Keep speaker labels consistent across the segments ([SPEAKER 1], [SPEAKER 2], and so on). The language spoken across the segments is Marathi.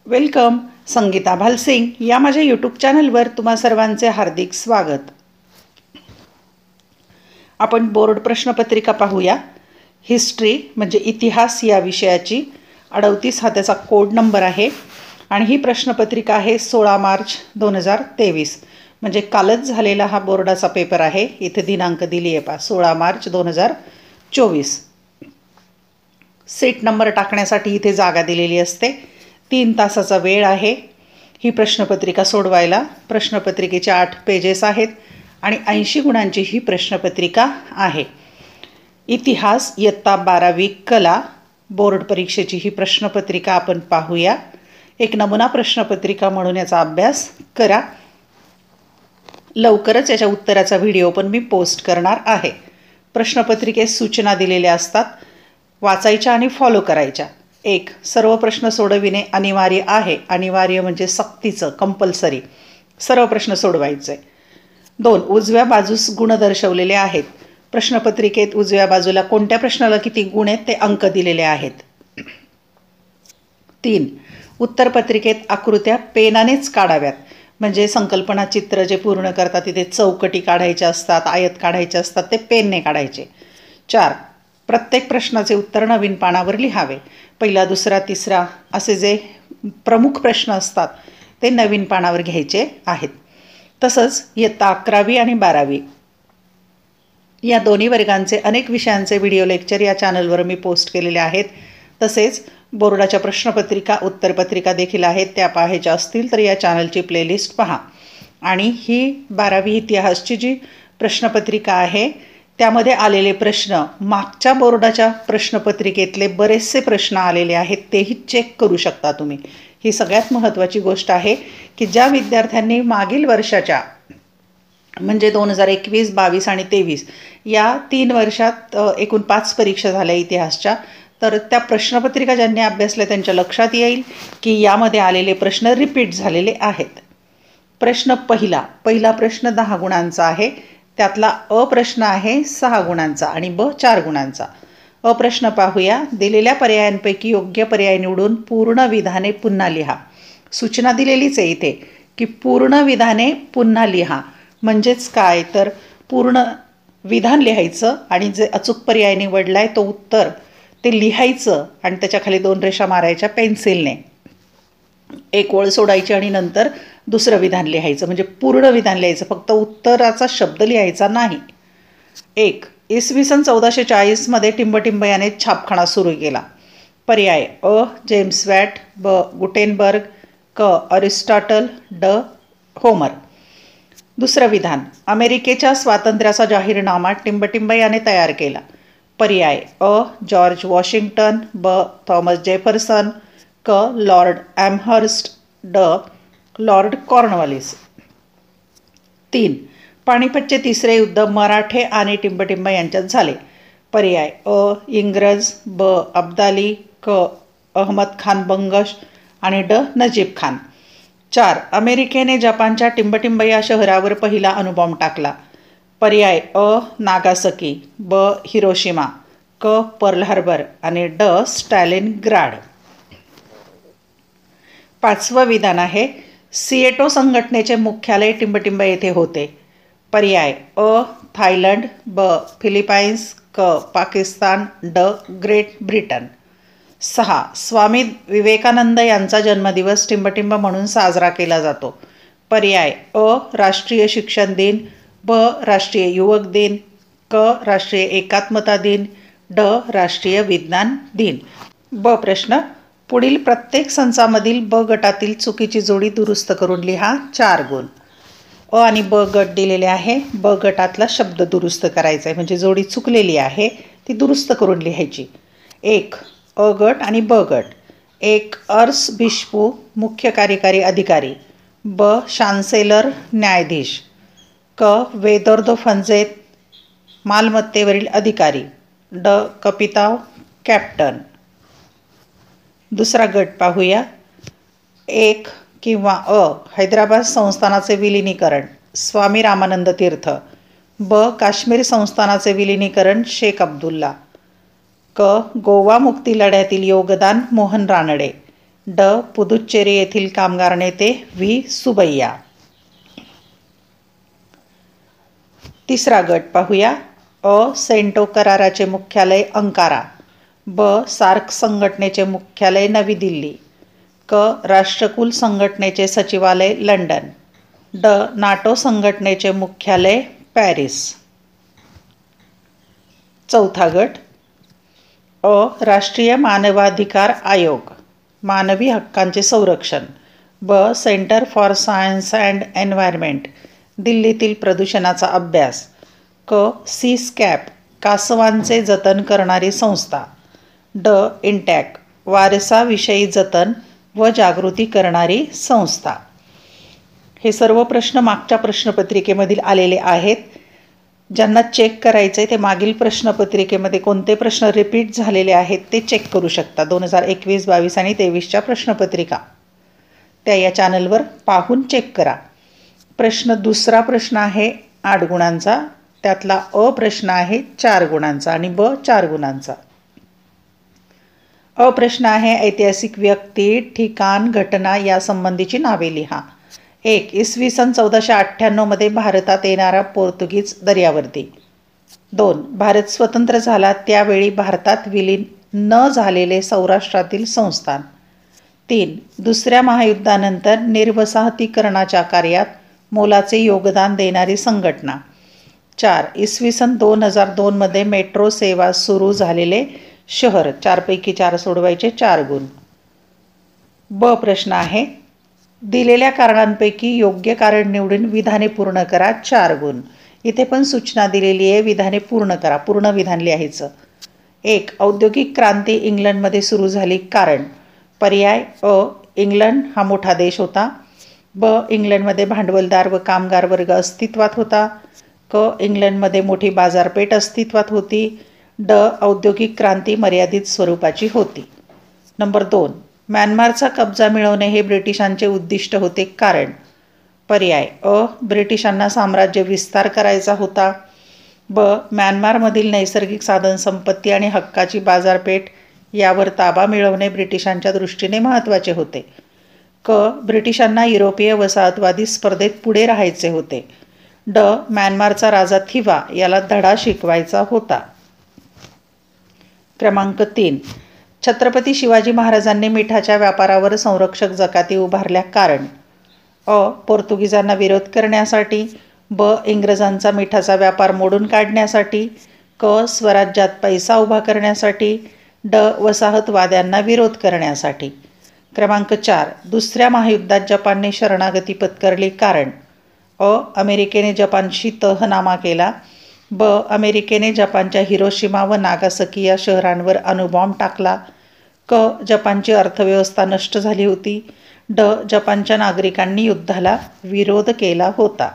[SPEAKER 1] वेलकम. संगीता भालसिंग या माझ्या यूट्यूब चॅनलवर तुम्हा सर्वांचे हार्दिक स्वागत. आपण बोर्ड प्रश्नपत्रिका पाहूया. हिस्ट्री म्हणजे इतिहास या विषयाची 38 हा त्याचा कोड नंबर आहे आणि ही प्रश्नपत्रिका आहे 16 मार्च 2023. म्हणजे कालच झालेला हा बोर्डाचा पेपर आहे. इथे दिनांक दिली आहे 16 मार्च 2024. सीट नंबर टाकण्यासाठी इथे जागा दिलेली असते. 3 तासाचा वेळ आहे ही प्रश्नपत्रिका सोडवायला. प्रश्नपत्रिकेचे 8 पेजेस आहेत आणि 80 गुणांची ही प्रश्नपत्रिका आहे. इतिहास इयत्ता 12वी कला बोर्ड परीक्षेची ही प्रश्नपत्रिका आपण पाहूया. एक नमुना प्रश्नपत्रिका म्हणून याचा अभ्यास करा. लवकरच याच्या उत्तराचा व्हिडिओ पण मी पोस्ट करणार आहे. प्रश्नपत्रिकेत सूचना दिलेल्या असतात, वाचायच्या आणि फॉलो करायच्या. 1. सर्व प्रश्न सोडविणे अनिवार्य आहे. अनिवार्य म्हणजे सक्तीचं, कंपल्सरी. सर्व प्रश्न सोडवायचे. 2. उजव्या बाजूस गुण दर्शवलेले आहेत. प्रश्नपत्रिकेत उजव्या बाजूला कोणत्या प्रश्नाला किती गुण आहेत ते अंक दिलेले आहेत. 3. उत्तरपत्रिकेत आकृत्या पेनानेच काढाव्यात. म्हणजे संकल्पना चित्र जे पूर्ण करतात तिथे चौकटी काढायच्या असतात, आयत काढायचे असतात, ते पेनने काढायचे. 4. प्रत्येक प्रश्नाचे उत्तर नवीन पानावर लिहावे. पहिला, दुसरा, तिसरा असे जे प्रमुख प्रश्न असतात ते नवीन पानावर घ्यायचे आहेत. तसंच इयत्ता 11वी आणि 12वी या दोन्ही वर्गांचे अनेक विषयांचे व्हिडिओ लेक्चर या चॅनलवर मी पोस्ट केलेले आहेत. तसेच बोर्डाच्या प्रश्नपत्रिका, उत्तरपत्रिका देखील आहेत. त्या पाहायच्या असतील तर या चॅनलची प्लेलिस्ट पहा. आणि ही 12वी इतिहासची जी प्रश्नपत्रिका आहे त्यामध्ये आलेले प्रश्न, मागच्या बोर्डाच्या प्रश्नपत्रिकेतले बरेचसे प्रश्न आलेले आहेत तेही चेक करू शकता तुम्ही. ही सगळ्यात महत्त्वाची गोष्ट आहे की ज्या विद्यार्थ्यांनी मागील वर्षाच्या म्हणजे 2021, 22 आणि 23 या 3 वर्षात एकूण 5 परीक्षा झाल्या इतिहासच्या, तर त्या प्रश्नपत्रिका ज्यांनी अभ्यासल्या त्यांच्या लक्षात येईल की यामध्ये आलेले प्रश्न रिपीट झालेले आहेत. प्रश्न पहिला प्रश्न 10 गुणांचा आहे. त्यातला अ प्रश्न आहे 6 गुणांचा आणि ब 4 गुणांचा. अ प्रश्न पाहूया. दिलेल्या पर्यायांपैकी योग्य पर्याय निवडून पूर्ण विधाने पुन्हा लिहा. सूचना दिलेलीच आहे इथे की पूर्ण विधाने पुन्हा लिहा. म्हणजेच काय तर पूर्ण विधान लिहायचं आणि जे अचूक पर्याय निवडला आहे तो उत्तर ते लिहायचं आणि त्याच्याखाली 2 रेषा मारायच्या पेन्सिलने. एक ओळ सोडायची आणि नंतर दुसरं विधान लिहायचं. म्हणजे पूर्ण विधान लिहायचं, फक्त उत्तराचा शब्द लिहायचा नाही. 1. इसवी सन 1440 टिंबटिंब याने छापखाना सुरू केला. पर्याय अ. जेम्स वॅट, ब. गुटेनबर्ग, क. अरिस्टॉटल, ड. होमर. दुसरं विधान अमेरिकेच्या स्वातंत्र्याचा जाहीरनामा टिंबटिंब याने तयार केला. पर्याय अ. जॉर्ज वॉशिंग्टन, ब. थॉमस जेफरसन, क. लॉर्ड ॲमहर्स्ट, ड. Lord Cornwallis. 3. पानिपतचे तिसरे युद्ध मराठे आणि टिंबटिंब यांच्यात झाले. पर्याय अ. इंग्रज, ब. अब्दाली, क. अहमद खान बंगश आणि ड. नजीब खान. 4. अमेरिकेने जपानच्या टिंबटिंब या शहरावर पहिला अणुबॉम्ब टाकला. पर्याय अ. नागासकी, ब. हिरोशिमा, क. पर्ल हार्बर आणि ड. स्टॅलिनग्राड. 5वं विधान आहे सिएटो संघटनेचे मुख्यालय टिंबटिंब येथे होते. पर्याय अ. थायलंड, ब. फिलिपाईन्स, क. पाकिस्तान, ड. Great Britain. 6. स्वामी विवेकानंद यांचा जन्मदिवस टिंबटिंब म्हणून साजरा केला जातो. पर्याय अ. राष्ट्रीय शिक्षण दिन, ब. राष्ट्रीय युवक दिन, क. राष्ट्रीय एकात्मता दिन, ड. राष्ट्रीय विज्ञान दिन. ब प्रश्न. पुढील प्रत्येक संचामधील ब गटातील चुकीची जोडी दुरुस्त करून लिहा. 4 गुण. अ आणि ब गट दिलेले आहे. ब गटातला शब्द दुरुस्त करायचा आहे, म्हणजे जोडी चुकलेली आहे ती दुरुस्त करून लिहायची. 1. अ गट आणि ब गट. 1. अर्स बिशपू, मुख्य कार्यकारी अधिकारी, ब. शान्सेलर, न्यायाधीश, क. वेदोर्दो फंजेत, मालमत्तेवरील अधिकारी, ड. कपिताव, कॅप्टन. दुसरा गट पाहूया. 1 किंवा अ. हैदराबाद संस्थानाचे विलिनीकरण स्वामी रामानंद तीर्थ, ब. काश्मीर संस्थानाचे विलिनीकरण शेख अब्दुल्ला, क. गोवा मुक्ती लढ्यातील योगदान मोहन रानडे, ड. पुदुच्चेरी येथील कामगार नेते व्ही. सुबैया. तिसरा गट पाहूया. अ. सेंटो कराराचे मुख्यालय अंकारा. ब. सार्क संघटनेचे मुख्यालय नवी दिल्ली. क. राष्ट्रकुल संघटनेचे सचिवालय लंडन. ड. नाटो संघटनेचे मुख्यालय पॅरिस. चौथा गट. अ. राष्ट्रीय मानवाधिकार आयोग, मानवी हक्कांचे संरक्षण. ब. Centre for science and environment, दिल्लीतील प्रदूषणाचा अभ्यास. क. सी स्कॅप, कासवांचे जतन करणारी संस्था. ड. इंटॅक, वारसाविषयी जतन व जागृती करणारी संस्था. हे सर्व प्रश्न मागच्या प्रश्नपत्रिकेमधील आलेले आहेत. ज्यांना चेक करायचे ते मागील प्रश्नपत्रिकेमध्ये कोणते प्रश्न रिपीट झालेले आहेत ते चेक करू शकता. 2021, 22 आणि 23च्या प्रश्नपत्रिका त्या या चॅनलवर पाहून चेक करा. दुसरा प्रश्न आहे 8 गुणांचा, त्यातला अ प्रश्न आहे 4 गुणांचा आणि ब 4 गुणांचा. अ प्रश्न आहे ऐतिहासिक व्यक्ती, ठिकाण, घटना यासंबंधीची नावे लिहा. 1. इसवी सन 1498 मध्ये भारतात येणारा पोर्तुगीज दर्यावर्दी. 2. भारत स्वतंत्र झाला त्यावेळी भारतात विलीन न झालेले सौराष्ट्रातील संस्थान. 3. दुसऱ्या महायुद्धानंतर निर्वसाहतीकरणाच्या कार्यात मोलाचे योगदान देणारी संघटना. 4. इसवी सन 2002 मध्ये मेट्रो सेवा सुरू झालेले शहर. 4 पैकी 4 सोडवायचे, 4 गुण. ब प्रश्न आहे दिलेल्या कारणांपैकी योग्य कारण निवडून विधाने पूर्ण करा, 4 गुण. इथे पण सूचना दिलेली आहे, विधाने पूर्ण करा, पूर्ण विधान लिहायचं. 1. औद्योगिक क्रांती इंग्लंडमध्ये सुरू झाली. कारण. पर्याय अ. इंग्लंड हा मोठा देश होता. ब. इंग्लंडमध्ये भांडवलदार व कामगार वर्ग अस्तित्वात होता. क. इंग्लंडमध्ये मोठी बाजारपेठ अस्तित्वात होती. ड. औद्योगिक क्रांती मर्यादित स्वरूपाची होती. नंबर 2. म्यानमारचा कब्जा मिळवणे हे ब्रिटिशांचे उद्दिष्ट होते. कारण. पर्याय अ. ब्रिटिशांना साम्राज्य विस्तार करायचा होता. ब. म्यानमारमधील नैसर्गिक साधनसंपत्ती आणि हक्काची बाजारपेठ यावर ताबा मिळवणे ब्रिटिशांच्या दृष्टीने महत्त्वाचे होते. क. ब्रिटिशांना युरोपीय वसाहतवादी स्पर्धेत पुढे राहायचे होते. ड. म्यानमारचा राजा थिवा याला धडा शिकवायचा होता. क्रमांक 3. छत्रपती शिवाजी महाराजांनी मिठाच्या व्यापारावर संरक्षक जकाती उभारल्या. कारण. अ. पोर्तुगीजांना विरोध करण्यासाठी. ब. इंग्रजांचा मिठाचा व्यापार मोडून काढण्यासाठी. क. स्वराज्यात पैसा उभा करण्यासाठी. ड. वसाहतवाद्यांना विरोध करण्यासाठी. क्रमांक 4. दुसऱ्या महायुद्धात जपानने शरणागती पत्करली. कारण. अ. अमेरिकेने जपानशी तहनामा केला. ब. अमेरिकेने जपानच्या हिरोशिमा व नागासाकी या शहरांवर अणुबॉम्ब टाकला. क. जपानची अर्थव्यवस्था नष्ट झाली होती. ड. जपानच्या नागरिकांनी युद्धाला विरोध केला होता.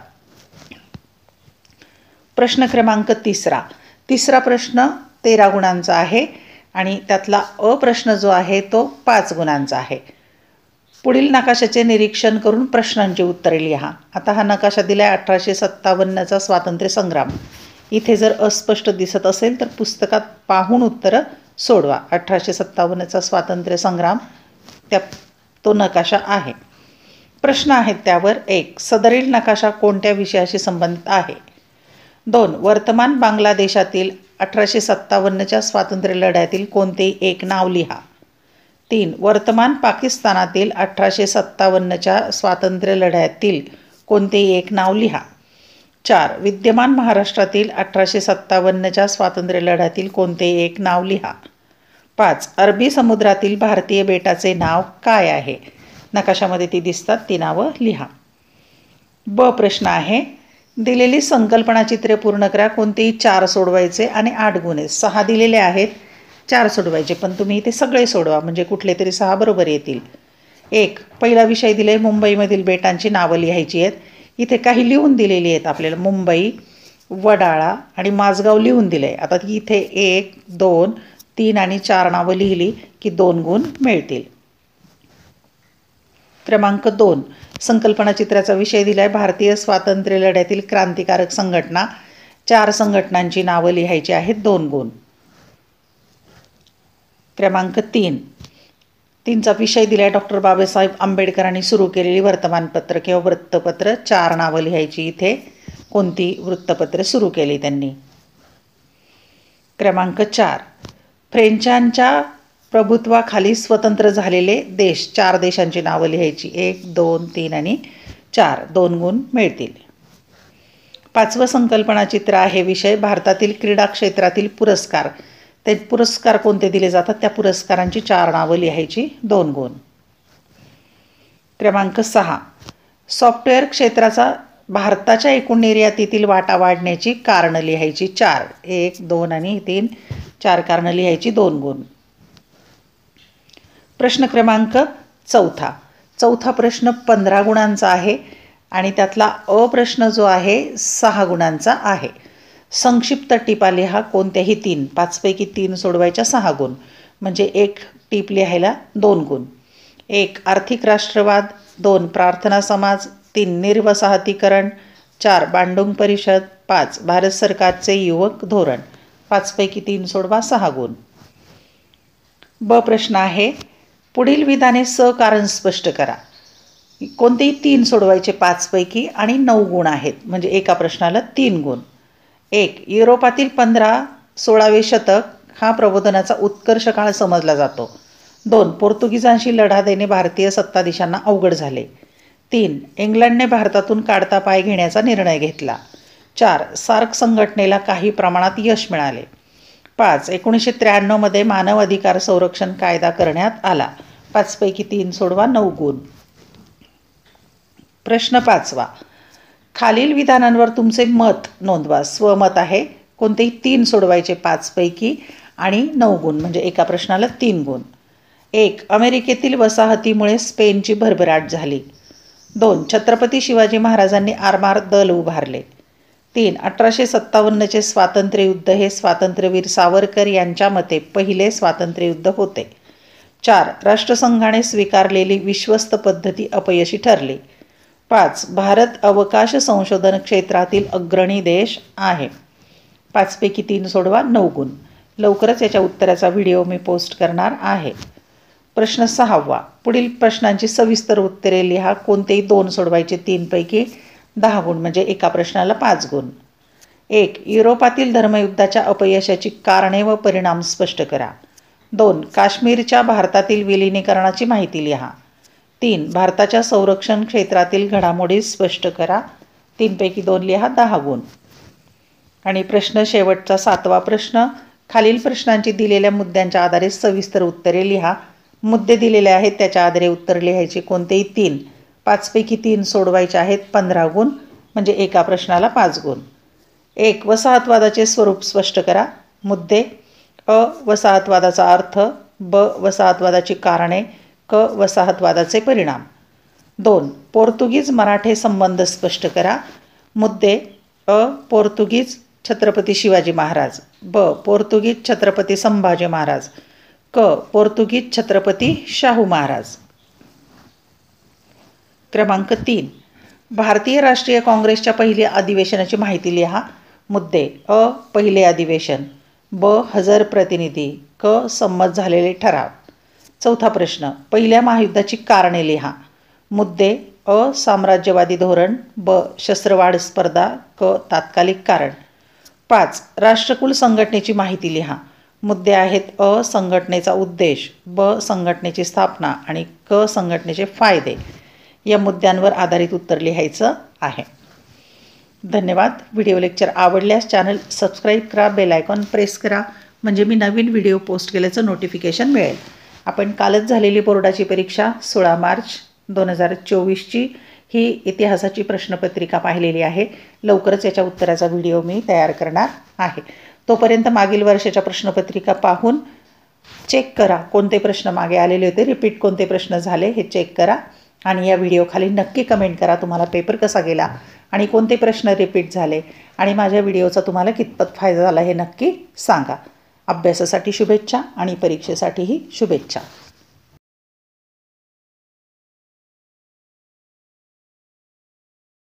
[SPEAKER 1] प्रश्न क्रमांक 3. तिसरा प्रश्न 13 गुणांचा आहे आणि त्यातला अ प्रश्न जो आहे तो 5 गुणांचा आहे. पुढील नकाशाचे निरीक्षण करून प्रश्नांची उत्तरे लिहा. आता हा नकाशा दिला आहे 1857चा स्वातंत्र्य संग्राम. इथे जर अस्पष्ट दिसत असेल तर पुस्तकात पाहून उत्तरं सोडवा. 1857चा स्वातंत्र्य संग्राम तो नकाशा आहे. प्रश्न आहेत त्यावर. 1. सदरील नकाशा कोणत्या विषयाशी संबंधित आहे? 2. वर्तमान बांगलादेशातील 1857च्या स्वातंत्र्य लढ्यातील कोणतेही एक नाव लिहा. 3. वर्तमान पाकिस्तानातील 1857च्या स्वातंत्र्य लढ्यातील कोणतेही एक नाव लिहा. 4. विद्यमान महाराष्ट्रातील 1857च्या स्वातंत्र्य लढ्यातील कोणतेही एक नाव लिहा. 5. अरबी समुद्रातील भारतीय बेटाचे नाव काय आहे? नकाशामध्ये ती दिसतात, ती नावं लिहा. ब प्रश्न आहे दिलेली संकल्पना चित्रे पूर्ण करा. कोणतेही 4 सोडवायचे आणि 8 गुण आहेत. 6 दिलेले आहेत, 4 सोडवायचे, पण तुम्ही इथे सगळे सोडवा म्हणजे कुठले तरी 6 बरोबर येतील. 1. पहिला विषय दिले मुंबईमधील बेटांची नावं लिहायची आहेत. इथे काही लिहून दिलेली आहेत आपल्याला. मुंबई, वडाळा आणि माझगाव लिहून दिलं आहे. आता इथे 1, 2, 3 आणि 4 नावं लिहिली की 2 गुण मिळतील. क्रमांक 2. संकल्पना चित्राचा विषय दिला आहे भारतीय स्वातंत्र्य लढ्यातील क्रांतिकारक संघटना. 4 संघटनांची नावं लिहायची आहेत, 2 गुण. क्रमांक 3. 3चा विषय दिला आहे डॉक्टर बाबासाहेब आंबेडकरांनी सुरू केलेली वर्तमानपत्र किंवा वृत्तपत्र. 4 नावं लिहायची इथे, कोणती वृत्तपत्र सुरू केली त्यांनी. क्रमांक 4, फ्रेंचांच्या प्रभुत्वाखाली स्वतंत्र झालेले देश. 4 देशांची नावं लिहायची. 1, 2, 3 आणि 4. 2 गुण मिळतील. 5वं संकल्पनाचित्र आहे विषय भारतातील क्रीडा क्षेत्रातील पुरस्कार. ते पुरस्कार कोणते दिले जातात त्या पुरस्कारांची 4 नावं लिहायची. 2 गुण. क्रमांक 6, सॉफ्टवेअर क्षेत्राचा भारताच्या एकूण निर्यातीतील वाटा वाढण्याची कारणं लिहायची. 4. 1, 2 आणि 3. 4 कारणं लिहायची. 2 गुण. प्रश्न क्रमांक 4. चौथा प्रश्न 15 गुणांचा आहे आणि त्यातला प्रश्न जो आहे 6 गुणांचा आहे. संक्षिप्त टिपा लिहा कोणत्याही 3. 5 पैकी 3 सोडवायच्या. 6 गुण म्हणजे 1 टीप लिहायला 2 गुण. 1 आर्थिक राष्ट्रवाद, 2 प्रार्थना समाज, 3 निर्वसाहतीकरण, 4 बांडुंग परिषद, 5 भारत सरकारचे युवक धोरण. 5 पैकी 3 सोडवा. 6 गुण. ब प्रश्न आहे पुढील विधाने सकारण स्पष्ट करा. कोणतेही 3 सोडवायचे 5 पैकी आणि 9 गुण आहेत म्हणजे एका प्रश्नाला 3 गुण. 1 युरोपातील 15-16वे शतक हा प्रबोधनाचा उत्कर्ष काळ समजला जातो. 2 पोर्तुगीजांशी लढा देणे भारतीय सत्ताधीशांना अवघड झाले. 3 इंग्लंडने भारतातून काढता पाय घेण्याचा निर्णय घेतला. 4 सार्क संघटनेला काही प्रमाणात यश मिळाले. 5 1993 मानव अधिकार संरक्षण कायदा करण्यात आला. 5 पैकी 3 सोडवा. 9 गुण. प्रश्न 5वा खालील विधानांवर तुमचे मत नोंदवा. स्वमत आहे. कोणतेही 3 सोडवायचे 5 पैकी आणि 9 गुण म्हणजे एका प्रश्नाला 3 गुण. 1 अमेरिकेतील वसाहतीमुळे स्पेनची भरभराट झाली. 2 छत्रपती शिवाजी महाराजांनी आरमार दल उभारले. 3 1857चे स्वातंत्र्ययुद्ध हे स्वातंत्र्यवीर सावरकर यांच्या मते पहिले स्वातंत्र्ययुद्ध होते. 4 राष्ट्रसंघाने स्वीकारलेली विश्वस्त पद्धती अपयशी ठरली. 5 भारत अवकाश संशोधन क्षेत्रातील अग्रणी देश आहे. 5 पैकी 3 सोडवा. 9 गुण. लवकरच याच्या उत्तराचा व्हिडिओ मी पोस्ट करणार आहे. प्रश्न 6वा पुढील प्रश्नांची सविस्तर उत्तरे लिहा. कोणतेही 2 सोडवायचे. 3 पैकी 10 गुण म्हणजे एका प्रश्नाला 5 गुण. 1 युरोपातील धर्मयुद्धाच्या अपयशाची कारणे व परिणाम स्पष्ट करा. 2 काश्मीरच्या भारतातील विलिनीकरणाची माहिती लिहा. 3 भारताच्या संरक्षण क्षेत्रातील घडामोडी स्पष्ट करा. 3 पैकी 2 लिहा. 10 गुण. आणि प्रश्न शेवटचा 7वा प्रश्न खालील प्रश्नांची दिलेल्या मुद्द्यांच्या आधारे सविस्तर उत्तरे लिहा. मुद्दे दिलेले आहेत त्याच्या आधारे उत्तर लिहायचे. कोणतेही 3. 5 पैकी 3 सोडवायचे आहेत. 15 गुण म्हणजे एका प्रश्नाला 5 गुण. 1 वसाहतवादाचे स्वरूप स्पष्ट करा. मुद्दे वसाहतवादाचा अर्थ, वसाहतवादाची कारणे, वसाहतवादाचे परिणाम. 2 पोर्तुगीज मराठे संबंध स्पष्ट करा. मुद्दे पोर्तुगीज छत्रपती शिवाजी महाराज, पोर्तुगीज छत्रपती संभाजी महाराज, पोर्तुगीज छत्रपती शाहू महाराज. क्रमांक 3 भारतीय राष्ट्रीय काँग्रेसच्या पहिल्या अधिवेशनाची माहिती लिहा. मुद्दे पहिले अधिवेशन, हजर प्रतिनिधी, संमत झालेले ठराव. 4था प्रश्न पहिल्या महायुद्धाची कारणे लिहा. मुद्दे साम्राज्यवादी धोरण, शस्त्रवाढ स्पर्धा, तात्कालिक कारण. 5 राष्ट्रकुल संघटनेची माहिती लिहा. मुद्दे आहेत संघटनेचा उद्देश, संघटनेची स्थापना आणि संघटनेचे फायदे. या मुद्द्यांवर आधारित उत्तर लिहायचं आहे. धन्यवाद. व्हिडिओ लेक्चर आवडल्यास चॅनल सबस्क्राईब करा, बेल आयकॉन प्रेस करा म्हणजे मी नवीन व्हिडिओ पोस्ट केल्याचं नोटिफिकेशन मिळेल. आपण कालच झालेली बोर्डाची परीक्षा 16 मार्च 2024ची ही इतिहासाची प्रश्नपत्रिका पाहिलेली आहे. लवकरच याच्या उत्तराचा व्हिडिओ मी तयार करणार आहे. तोपर्यंत मागील वर्षाच्या प्रश्नपत्रिका पाहून चेक करा कोणते प्रश्न मागे आलेले होते, रिपीट कोणते प्रश्न झाले हे चेक करा आणि या व्हिडिओखाली नक्की कमेंट करा तुम्हाला पेपर कसा गेला आणि कोणते प्रश्न रिपीट झाले आणि माझ्या व्हिडिओचा तुम्हाला कितपत फायदा झाला हे नक्की सांगा. अभ्यासासाठी शुभेच्छा आणि परीक्षेसाठीही शुभेच्छा.